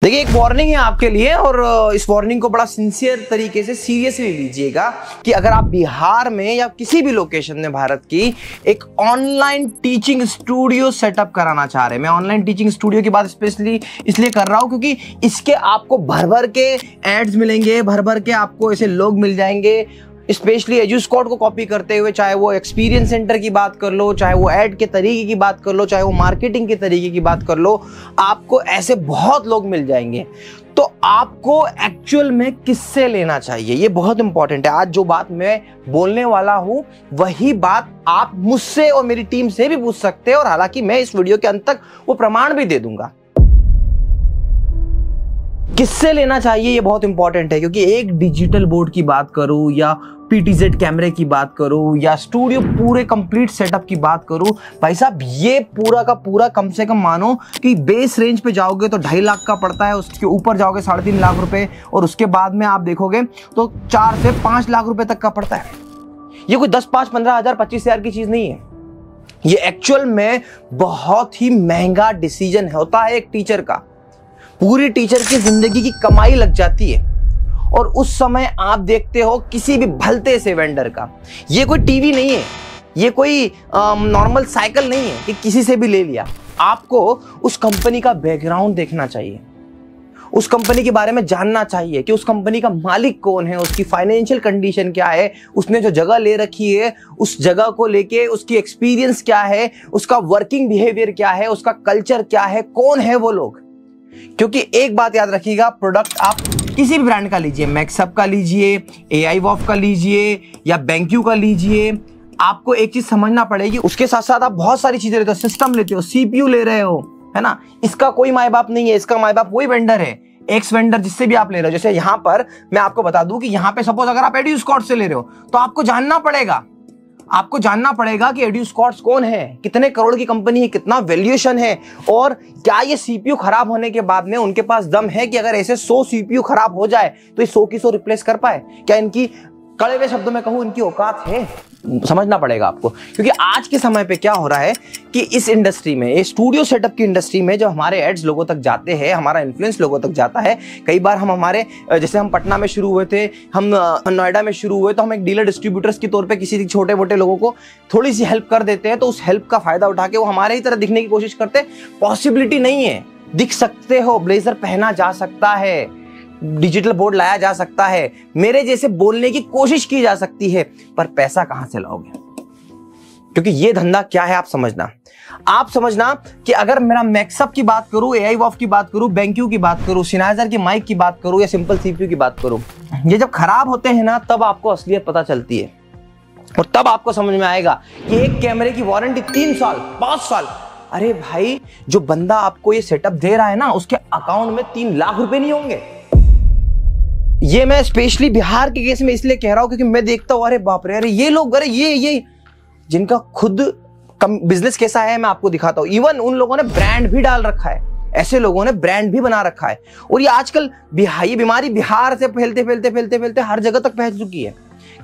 देखिए, एक वार्निंग है आपके लिए और इस वार्निंग को बड़ा सिंसियर तरीके से सीरियसली लीजिएगा कि अगर आप बिहार में या किसी भी लोकेशन में भारत की एक ऑनलाइन टीचिंग स्टूडियो सेटअप कराना चाह रहे हैं। मैं ऑनलाइन टीचिंग स्टूडियो की बात स्पेशली इसलिए कर रहा हूं क्योंकि इसके आपको भर भर के एड्स मिलेंगे, भर भर के आपको ऐसे लोग मिल जाएंगे स्पेशली एजुस्कॉट को कॉपी करते हुए, चाहे वो एक्सपीरियंस सेंटर की बात कर लो, चाहे वो ऐड के तरीके की बात कर लो, चाहे वो मार्केटिंग के तरीके की बात कर लो, आपको ऐसे बहुत लोग मिल जाएंगे। तो आपको एक्चुअल में किससे लेना चाहिए, ये बहुत इंपॉर्टेंट है। आज जो बात मैं बोलने वाला हूं वही बात आप मुझसे और मेरी टीम से भी पूछ सकते हैं, और हालांकि मैं इस वीडियो के अंत तक वो प्रमाण भी दे दूंगा। किससे लेना चाहिए ये बहुत इंपॉर्टेंट है, क्योंकि एक डिजिटल बोर्ड की बात करूं या PTZ कैमरे की बात करूं या स्टूडियो पूरे कंप्लीट सेटअप की बात करूं, भाई साहब ये पूरा का पूरा कम से कम मानो कि बेस रेंज पे जाओगे तो 2.5 लाख का पड़ता है, उसके ऊपर जाओगे 3.5 लाख रुपए, और उसके बाद में आप देखोगे तो 4 से 5 लाख रुपए तक का पड़ता है। ये कोई 10, 5, 15 हजार, 25 हजार की चीज नहीं है। ये एक्चुअल में बहुत ही महंगा डिसीजन होता है एक टीचर का। पूरी टीचर की जिंदगी की कमाई लग जाती है, और उस समय आप देखते हो किसी भी भलते से वेंडर का, ये कोई टीवी नहीं है, ये कोई नॉर्मल साइकिल नहीं है कि किसी से भी ले लिया। आपको उस कंपनी का बैकग्राउंड देखना चाहिए, उस कंपनी के बारे में जानना चाहिए कि उस कंपनी का मालिक कौन है, उसकी फाइनेंशियल कंडीशन क्या है, उसने जो जगह ले रखी है उस जगह को लेके उसकी एक्सपीरियंस क्या है, उसका वर्किंग बिहेवियर क्या है, उसका कल्चर क्या है, कौन है वो लोग। क्योंकि एक बात याद रखिएगा, प्रोडक्ट आप किसी भी ब्रांड का लीजिए, मैक्सअप का लीजिए, AI-WOF का लीजिए या BenQ का लीजिए, आपको एक चीज समझना पड़ेगी। उसके साथ साथ आप बहुत सारी चीजें लेते हो, सिस्टम लेते हो, CPU ले रहे हो, है ना। इसका कोई माई बाप नहीं है, इसका माई बाप वही वेंडर है, एक्स वेंडर जिससे भी आप ले रहे हो। जैसे यहां पर मैं आपको बता दूं कि यहां पे सपोज अगर आप एड्यूस्कॉट से ले रहे हो तो आपको जानना पड़ेगा कि एड्यूस्कॉट्स कौन है, कितने करोड़ की कंपनी है, कितना वैल्यूएशन है, और क्या ये CPU खराब होने के बाद में उनके पास दम है कि अगर ऐसे 100 CPU खराब हो जाए तो ये 100 की 100 रिप्लेस कर पाए। क्या इनकी, कड़े हुए शब्दों में कहूं, इनकी औकात है। समझना पड़ेगा आपको, क्योंकि आज के समय पे क्या हो रहा है कि इस इंडस्ट्री में, ये स्टूडियो सेटअप की इंडस्ट्री में जब हमारे एड्स लोगों तक जाते हैं, हमारा इन्फ्लुएंस लोगों तक जाता है, कई बार हम हमारे, जैसे हम पटना में शुरू हुए थे, हम नोएडा में शुरू हुए, तो हम एक डीलर डिस्ट्रीब्यूटर्स के तौर पे किसी छोटे मोटे लोगों को थोड़ी सी हेल्प कर देते हैं, तो उस हेल्प का फायदा उठा के वो हमारे ही तरह दिखने की कोशिश करते हैं। पॉसिबिलिटी नहीं है, दिख सकते हो, ब्लेजर पहना जा सकता है, डिजिटल बोर्ड लाया जा सकता है, मेरे जैसे बोलने की कोशिश की जा सकती है, पर पैसा कहां से लाओगे? क्योंकि ये धंधा क्या है आप समझना कि अगर मेरा मैक्सअप की बात करूं, AI-WOF की बात करूं, BenQ की बात करूं, Sennheiser की माइक की बात करूं या सिंपल CPU की बात करूं, ये जब खराब होते हैं ना तब आपको असलियत पता चलती है, और तब आपको समझ में आएगा कि एक कैमरे की वारंटी 3 साल 5 साल। अरे भाई, जो बंदा आपको ये सेटअप दे रहा है ना, उसके अकाउंट में 3 लाख रुपए नहीं होंगे। ये मैं स्पेशली बिहार के केस में इसलिए कह रहा हूं क्योंकि मैं देखता हूं, अरे बाप रे, अरे ये लोग, अरे ये जिनका खुद बिजनेस कैसा है मैं आपको दिखाता हूं। इवन उन लोगों ने ब्रांड भी डाल रखा है, ऐसे लोगों ने ब्रांड भी बना रखा है, और ये आजकल ये बीमारी बिहार से फैलते हर जगह तक फैल चुकी है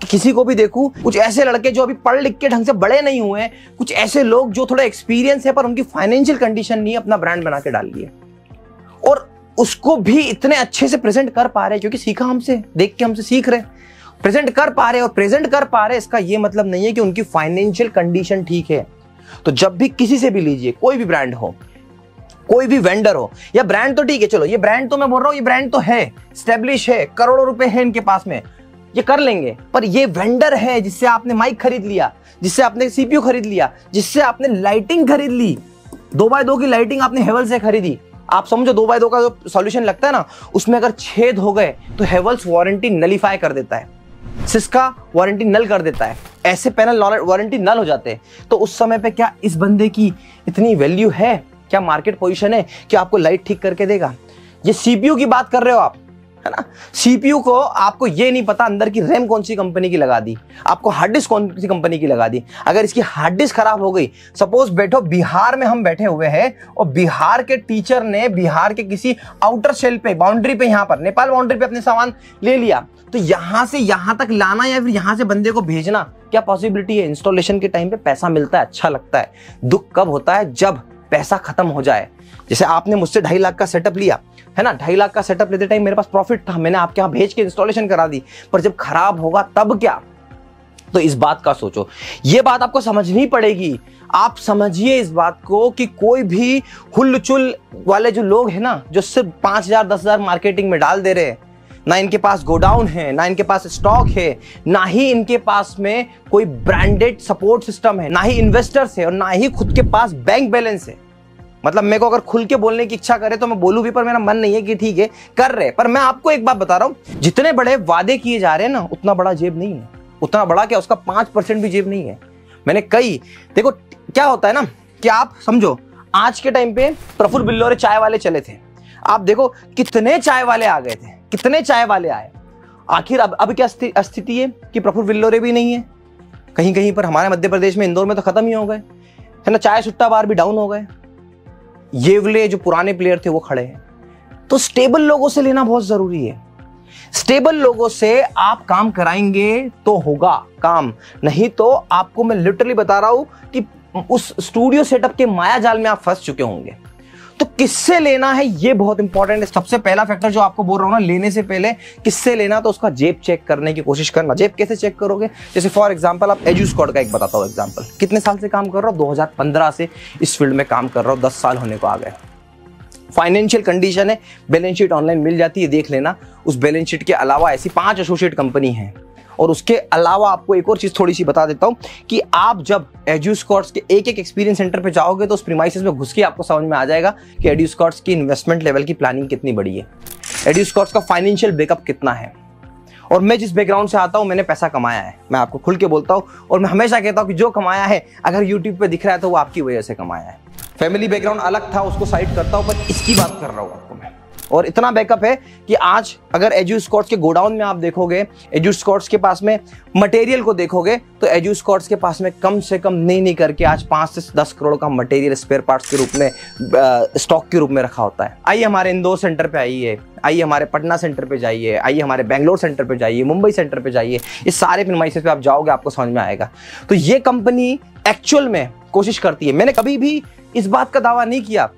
कि किसी को भी देखूं, कुछ ऐसे लड़के जो अभी पढ़ लिख के ढंग से बड़े नहीं हुए, कुछ ऐसे लोग जो थोड़ा एक्सपीरियंस है पर उनकी फाइनेंशियल कंडीशन नहीं है, अपना ब्रांड बना के डाल लिए, और उसको भी इतने अच्छे से प्रेजेंट कर पा रहे, क्योंकि सीखा हमसे, देख के हमसे सीख रहे, प्रेजेंट कर पा रहे, और प्रेजेंट कर पा रहे इसका ये मतलब नहीं है कि उनकी फाइनेंशियल कंडीशन ठीक है। तो जब भी किसी से भी लीजिए, कोई भी ब्रांड हो, कोई भी वेंडर हो, या ब्रांड तो ठीक है, चलो ये ब्रांड तो मैं बोल रहा हूं, ये ब्रांड तो है, स्टैब्लिश है, करोड़ों रुपए है इनके पास में, ये कर लेंगे, पर ये वेंडर है जिससे आपने माइक खरीद लिया, जिससे आपने CPU खरीद लिया, जिससे आपने लाइटिंग खरीद ली, 2x2 की लाइटिंग आपने हेवल्स से खरीदी। आप समझो 2x2 का जो सॉल्यूशन लगता है ना, उसमें अगर छेद हो गए तो हेवल्स वारंटी नलीफाई कर देता है, सिस्का वारंटी नल कर देता है, ऐसे पैनल वारंटी नल हो जाते हैं। तो उस समय पे क्या इस बंदे की इतनी वैल्यू है, क्या मार्केट पोजीशन है कि आपको लाइट ठीक करके देगा? ये CPU की बात कर रहे हो आप, है ना। CPU को आपको ये नहीं पता अंदर की रैम कौन सी कंपनी की लगा दी, आपको हार्ड डिस्क कौन सी कंपनी की लगा दी। अगर इसकी हार्ड डिस्क खराब हो गई, सपोज बैठो बिहार में हम बैठे हुए हैं और बिहार के टीचर ने बिहार के किसी आउटर शेल पे, बाउंड्री पे, यहां पर नेपाल बाउंड्री पे अपने सामान ले लिया, तो यहां से यहां तक लाना या फिर यहां से बंदे को भेजना, क्या पॉसिबिलिटी है? इंस्टॉलेशन के टाइम पे पैसा मिलता है, अच्छा लगता है। दुख कब होता है? जब पैसा खत्म हो जाए, जैसे आपने मुझसे 2.5 लाख का सेटअप लिया है ना, 2.5 लाख का सेटअप लेते टाइम मेरे पास प्रॉफिट था, मैंने आपके यहाँ भेज के इंस्टॉलेशन करा दी, पर जब खराब होगा तब क्या? तो इस बात का सोचो, ये बात आपको समझनी पड़ेगी। आप समझिए इस बात को कि कोई भी हुल्लचुल वाले जो लोग हैं ना, जो सिर्फ 5,000 10,000 मार्केटिंग में डाल दे रहे हैं, ना इनके पास गोडाउन है, ना इनके पास स्टॉक है, ना ही इनके पास में कोई ब्रांडेड सपोर्ट सिस्टम है, ना ही इन्वेस्टर्स है, और ना ही खुद के पास बैंक बैलेंस है। मतलब मेरे को अगर खुल के बोलने की इच्छा करे तो मैं बोलूं भी, पर मेरा मन नहीं है कि ठीक है कर रहे। पर मैं आपको एक बात बता रहा हूं, जितने बड़े वादे किए जा रहे हैं ना, उतना बड़ा जेब नहीं है। उतना बड़ा क्या, उसका 5% भी जेब नहीं है। मैंने देखो क्या होता है ना कि आप समझो, आज के टाइम पे प्रफुल्ल बिल्लोरे चाय वाले चले थे, आप देखो कितने चाय वाले आ गए थे, कितने चाय वाले आए। आखिर अब क्या स्थिति है कि प्रफुल्ल बिल्लोरे भी नहीं है, कहीं कहीं पर हमारे मध्य प्रदेश में इंदौर में तो खत्म ही हो गए है ना, चाय सुट्टा बार भी डाउन हो गए। ये वाले जो पुराने प्लेयर थे वो खड़े हैं। तो स्टेबल लोगों से लेना बहुत जरूरी है। स्टेबल लोगों से आप काम कराएंगे तो होगा काम, नहीं तो आपको मैं लिटरली बता रहा हूं कि उस स्टूडियो सेटअप के माया जाल में आप फंस चुके होंगे। तो किससे लेना है ये बहुत इंपॉर्टेंट है। सबसे पहला फैक्टर जो आपको बोल रहा हूं ना, लेने से पहले किससे लेना, तो उसका जेब चेक करने की कोशिश करना। जेब कैसे चेक करोगे? जैसे फॉर एग्जांपल आप एजुस्कॉर्ड का एक बताता हूं एग्जांपल। कितने साल से काम कर रहा हूं? 2015 से इस फील्ड में काम कर रहा हूं, 10 साल होने को आ गए। फाइनेंशियल कंडीशन है, बैलेंस शीट ऑनलाइन मिल जाती है, देख लेना। उस बैलेंस शीट के अलावा ऐसी 5 एसोसिएट कंपनी है। और उसके अलावा आपको एक और चीज थोड़ी सी बता देता हूं कि आप जब एजुस्कॉर्ट्स के एक एक्सपीरियंस सेंटर पे जाओगे तो उस प्रीमाइसेस में घुस के आपको समझ में आ जाएगा कि एजुस्कॉर्ट्स की इन्वेस्टमेंट लेवल की प्लानिंग कितनी बड़ी है, एजुस्कॉर्ट्स का फाइनेंशियल बैकअप कितना है। और मैं जिस बैकग्राउंड से आता हूं, मैंने पैसा कमाया है, मैं आपको खुल के बोलता हूं। और मैं हमेशा कहता हूं कि जो कमाया है अगर यूट्यूब पे दिख रहा है तो वो आपकी वजह से कमाया है। फैमिली बैकग्राउंड अलग था, उसको साइड करता हूं, पर इसकी बात कर रहा हूं आपको मैं। और इतना बैकअप है कि आज अगर एजुस्कॉर्ट्स के गोडाउन में आप देखोगे, एजुस्कॉर्ट्स के पास में मटेरियल को देखोगे, तो एजुस्कॉर्ट्स के पास में कम से कम नहीं करके आज 5 से 10 करोड़ का मटेरियल स्पेयर पार्ट्स के रूप में स्टॉक के रूप में रखा होता है। आइए हमारे इंदौर सेंटर पे आइए, आइए हमारे पटना सेंटर पे जाइए, आइए हमारे बेंगलोर सेंटर पे जाइए, मुंबई सेंटर पे जाइए, इस सारे प्रीमाइसेस पे आप जाओगे आपको समझ में आएगा। तो ये कंपनी एक्चुअल में कोशिश करती है। मैंने कभी भी इस बात का दावा नहीं किया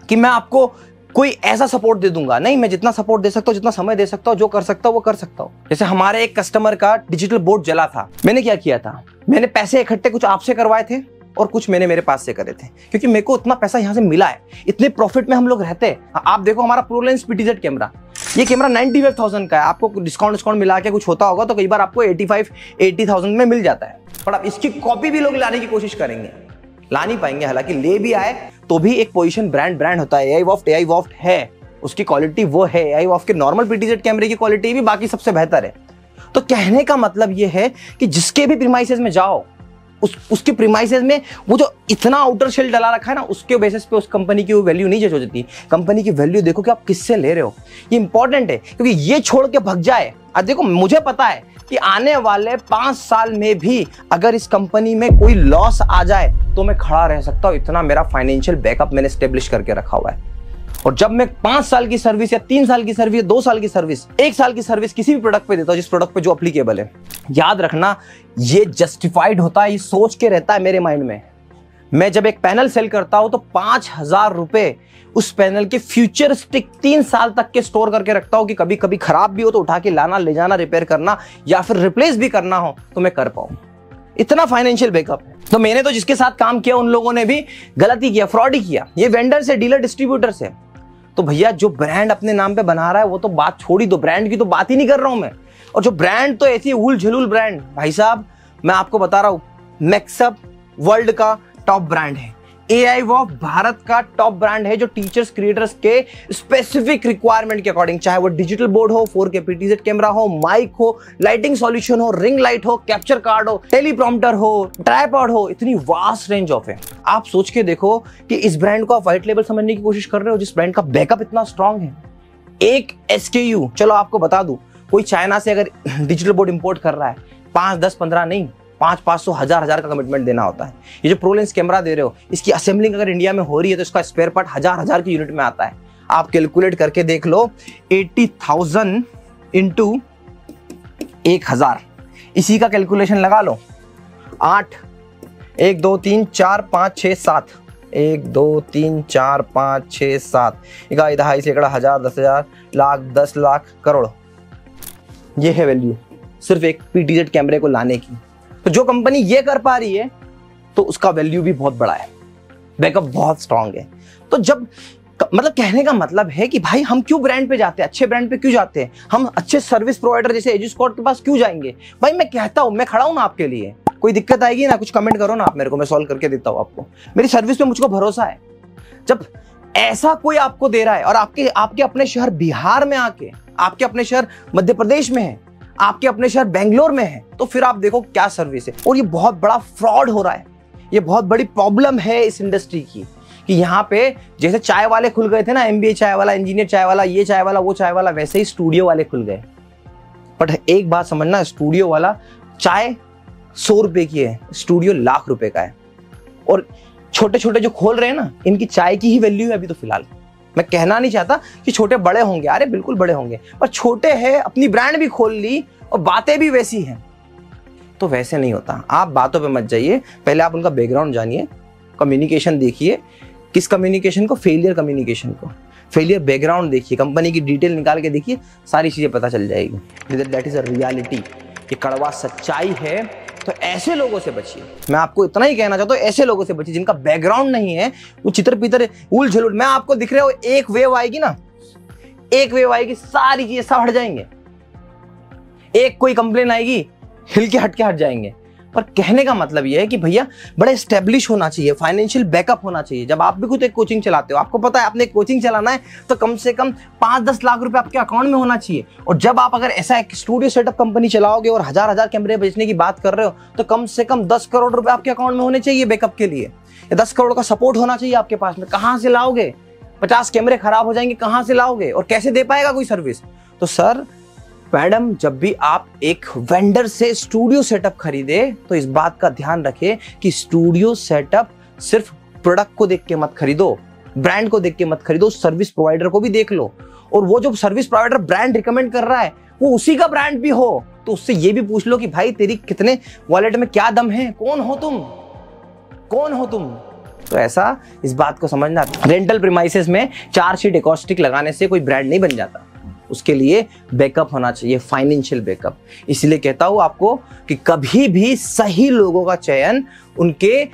कि मैं आपको कोई ऐसा सपोर्ट दे दूंगा, नहीं, मैं जितना सपोर्ट दे सकता हूं, जितना समय दे सकता हूं, जो कर सकता हूं वो कर सकता हूं। जैसे हमारे एक कस्टमर का डिजिटल बोर्ड जला था, मैंने क्या किया था, मैंने पैसे इकट्ठे कुछ आपसे करवाए थे और कुछ मैंने मेरे पास से करे थे, क्योंकि मेरे को उतना पैसा यहां से मिला है, इतने प्रॉफिट में हम लोग रहते हैं। आप देखो हमारा प्रोलेंस PTZ कैमरा, ये कैमरा 95,000 का है, आपको डिस्काउंट मिला के कुछ होता होगा तो कई बार आपको 85-80,000 में मिल जाता है। पर आप इसकी कॉपी भी लोग लाने की कोशिश करेंगे, ला नहीं पाएंगे। हालांकि ले भी आए तो भी एक पोजीशन ब्रांड होता है। AI वॉफ्ट है, उसकी क्वालिटी वो है। AI वॉफ्ट के नॉर्मल PTZ कैमरे की क्वालिटी भी बाकी सबसे बेहतर है। तो कहने का मतलब ये है कि जिसके भी प्रीमाइसेस में जाओ, उसके प्रीमाइसेस में वो जो इतना आउटर शेल डला रखा है ना, उसके बेसिस पे उस कंपनी की वो वैल्यू नहीं जज हो जाती। कंपनी की वैल्यू देखो कि आप किससे ले रहे हो, ये इंपॉर्टेंट है। क्योंकि ये छोड़ के भग जाए, देखो मुझे पता है कि आने वाले 5 साल में भी अगर इस कंपनी में कोई लॉस आ जाए तो मैं खड़ा रह सकता हूं, इतना मेरा फाइनेंशियल बैकअप मैंने स्टेब्लिश करके रखा हुआ है। और जब मैं 5 साल की सर्विस या 3 साल की सर्विस, 2 साल की सर्विस, 1 साल की सर्विस किसी भी प्रोडक्ट पे देता हूं, जिस प्रोडक्ट पे जो एप्लीकेबल है, याद रखना ये जस्टिफाइड होता है, ये सोच के रहता है मेरे माइंड में। मैं जब एक पैनल सेल करता हूं तो 5,000 रुपए उस पैनल के फ्यूचरिस्टिक 3 साल तक के स्टोर करके रखता हूं कि कभी कभी खराब भी हो तो उठा के लाना, ले जाना, रिपेयर करना या फिर रिप्लेस भी करना हो तो मैं कर पाऊं। इतना फाइनेंशियल बैकअप है। तो मैंने तो जिसके साथ काम किया उन लोगों ने भी गलती किया, फ्रॉड ही किया। ये वेंडर से, डीलर, डिस्ट्रीब्यूटर से। तो भैया जो ब्रांड अपने नाम पे बना रहा है वो तो बात छोड़ ही दो, ब्रांड की तो बात ही नहीं कर रहा हूं मैं। और जो ब्रांड तो ऐसी उल झुलुल ब्रांड, भाई साहब मैं आपको बता रहा हूं, मैक्सअप वर्ल्ड का टॉप ब्रांड है, AI वॉफ्ट भारत का टॉप ब्रांड है, जो टीचर्स क्रिएटर्स के स्पेसिफिक रिक्वायरमेंट के अकॉर्डिंग, चाहे वो डिजिटल बोर्ड हो, 4K PTZ कैमरा हो, माइक हो, लाइटिंग सॉल्यूशन हो, रिंग लाइट हो, कैप्चर कार्ड हो, टेलीप्रॉम्प्टर हो, ट्राइपॉड हो, इतनी वास्ट रेंज ऑफ है। आप सोच के देखो कि इस ब्रांड को आप व्हाइट लेबल समझने की कोशिश कर रहे हो, जिस ब्रांड का बैकअप इतना स्ट्रांग है। एक SKU, चलो आपको बता दूं, कोई चाइना से अगर डिजिटल बोर्ड इंपोर्ट कर रहा है, 5, 10, 15 नहीं, 500, 1000 का कमिटमेंट देना होता है। ये जो प्रोलेंस कैमरा दे रहे हो, इसकी असेंबलिंग अगर इंडिया में हो रही है तो इसका स्पेयर पार्ट 1000 की यूनिट में आता है। आप कैलकुलेट करके देख लो, 80,000 इंटू 1000, इसी का कैलकुलेशन लगा लो। 8, 1, 2, 3, 4, 5, 6, 7, 1 2 3 4 5 6 7 इकाई, दहाई, सैकड़ा, हजार, 10,000, लाख, 10 लाख, करोड़। ये है वैल्यू सिर्फ एक PTZ कैमरे को लाने की। तो जो कंपनी ये कर पा रही है तो उसका वैल्यू भी बहुत बड़ा है, बैकअप बहुत स्ट्रांग है। तो जब मतलब कहने का मतलब है कि भाई हम क्यों ब्रांड पे जाते हैं, अच्छे ब्रांड पे क्यों जाते हैं, हम अच्छे सर्विस प्रोवाइडर जैसे एजुस्कॉट के पास क्यों जाएंगे? भाई मैं कहता हूं, मैं खड़ा हूं ना आपके लिए, कोई दिक्कत आएगी ना कुछ कमेंट करो ना आप मेरे को, मैं सॉल्व करके देता हूं आपको। मेरी सर्विस पे मुझको भरोसा है। जब ऐसा कोई आपको दे रहा है और आपके अपने शहर बिहार में आके, आपके अपने शहर मध्य प्रदेश में है, आपके अपने शहर बेंगलोर में है, तो फिर आप देखो क्या सर्विस है। और ये बहुत बड़ा फ्रॉड हो रहा है, ये बहुत बड़ी प्रॉब्लम है इस इंडस्ट्री की कि यहाँ पे जैसे चाय वाले खुल गए थे ना, MBA चाय वाला, इंजीनियर चाय वाला, ये चाय वाला, वो चाय वाला, वैसे ही स्टूडियो वाले खुल गए। बट एक बात समझना, स्टूडियो वाला चाय 100 रुपए की है, स्टूडियो लाख रुपए का है। और छोटे छोटे जो खोल रहे हैं ना, इनकी चाय की ही वैल्यू है अभी तो फिलहाल। मैं कहना नहीं चाहता कि छोटे बड़े होंगे, अरे बिल्कुल बड़े होंगे, पर छोटे हैं, अपनी ब्रांड भी खोल ली और बातें भी वैसी हैं। तो वैसे नहीं होता, आप बातों पे मत जाइए, पहले आप उनका बैकग्राउंड जानिए, कम्युनिकेशन देखिए, किस कम्युनिकेशन को, फेलियर कम्युनिकेशन को, फेलियर बैकग्राउंड देखिए, कंपनी की डिटेल निकाल के देखिए, सारी चीजें पता चल जाएगी। दैट इज अ रियलिटी, ये कड़वा सच्चाई है। तो ऐसे लोगों से बचिए, मैं आपको इतना ही कहना चाहता हूँ, ऐसे लोगों से बचिए जिनका बैकग्राउंड नहीं है, वो चितर पितर उल झुल। मैं आपको दिख रहा हूँ, एक वेव आएगी ना, एक वेव आएगी, सारी चीजें सब हट जाएंगे। एक कोई कंप्लेन आएगी, हिल के हट जाएंगे। पर कहने का मतलब यह है कि भैया बड़ा एस्टेब्लिश होना चाहिए, फाइनेंशियल बैकअप होना चाहिए। जब आप भी खुद एक कोचिंग चलाते हो, आपको पता है आपने एक कोचिंग चलाना है तो कम से कम 5-10 लाख रुपए आपके अकाउंट में होना चाहिए। और जब आप अगर ऐसा एक स्टूडियो सेटअप कंपनी चलाओगे और हजार कैमरे बेचने की बात कर रहे हो, तो कम से कम 10 करोड़ रुपए आपके अकाउंट में होने चाहिए बैकअप के लिए, या 10 करोड़ का सपोर्ट होना चाहिए आपके पास में। कहां से लाओगे? 50 कैमरे खराब हो जाएंगे, कहां से लाओगे? और कैसे दे पाएगा कोई सर्विस? तो सर, मैडम, जब भी आप एक वेंडर से स्टूडियो सेटअप खरीदे तो इस बात का ध्यान रखें कि स्टूडियो सेटअप सिर्फ प्रोडक्ट को देख के मत खरीदो, ब्रांड को देख के मत खरीदो, सर्विस प्रोवाइडर को भी देख लो। और वो जो सर्विस प्रोवाइडर ब्रांड रिकमेंड कर रहा है वो उसी का ब्रांड भी हो, तो उससे ये भी पूछ लो कि भाई तेरी कितने वॉलेट में क्या दम है, कौन हो तुम, कौन हो तुम। तो ऐसा इस बात को समझना, रेंटल प्रीमाइसेस में 4 शीट एकॉस्टिक लगाने से कोई ब्रांड नहीं बन जाता, उसके लिए बैकअप होना चाहिए, फाइनेंशियल बैकअप। इसलिए कहता हूं आपको कि कभी भी सही लोगों का चयन उनके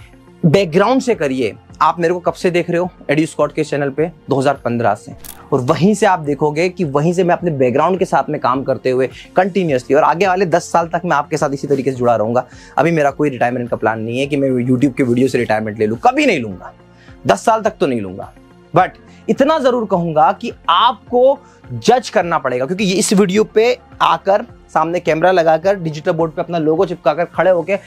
बैकग्राउंड से करिए। आप मेरे को कब से देख रहे हो? एडुस्कॉट के चैनल पे 2015 से, और वहीं से आप देखोगे कि वहीं से मैं अपने बैकग्राउंड के साथ में काम करते हुए कंटिन्यूअसली, और आगे वाले 10 साल तक मैं आपके साथ इसी तरीके से जुड़ा रहूंगा। अभी मेरा कोई रिटायरमेंट का प्लान नहीं है कि मैं यूट्यूब के वीडियो से रिटायरमेंट ले लूं, कभी नहीं लूंगा, 10 साल तक तो नहीं लूंगा। बट इतना जरूर कहूंगा कि आपको जज करना पड़ेगा, क्योंकि ये इस वीडियो पे आकर सामने कैमरा लगाकर डिजिटल बोर्ड पे अपना लोगो चिपकाकर खड़े होकर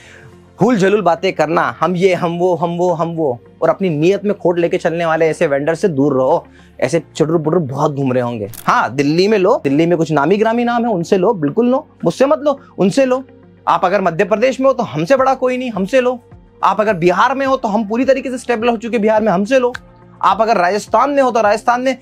हुल झलूल बातें करना, हम ये, हम वो, और अपनी नीयत में खोट लेके चलने वाले ऐसे वेंडर से दूर रहो। ऐसे चुटुर पुटुर बहुत घूम रहे होंगे। हाँ, दिल्ली में लो, दिल्ली में कुछ नामी ग्रामी नाम है, उनसे लो, बिल्कुल लो, मुझसे मत लो, उनसे लो। आप अगर मध्य प्रदेश में हो तो हमसे बड़ा कोई नहीं, हमसे लो। आप अगर बिहार में हो तो हम पूरी तरीके से स्टेबल हो चुके बिहार में, हमसे लो। आप अगर राजस्थान में हो तो राजस्थान में,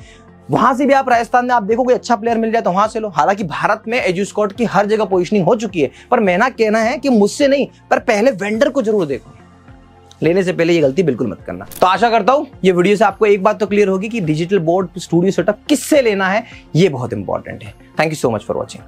वहां से भी आप राजस्थान में आप देखो कोई अच्छा प्लेयर मिल जाए तो वहां से लो। हालांकि भारत में एजुस्कॉट की हर जगह पोजीशनिंग हो चुकी है, पर मेरा कहना है कि मुझसे नहीं, पर पहले वेंडर को जरूर देखो, लेने से पहले ये गलती बिल्कुल मत करना। तो आशा करता हूं ये वीडियो से आपको एक बात तो क्लियर होगी कि डिजिटल बोर्ड स्टूडियो सेटअप किससे लेना है, ये बहुत इंपॉर्टेंट है। Thank you so much for watching.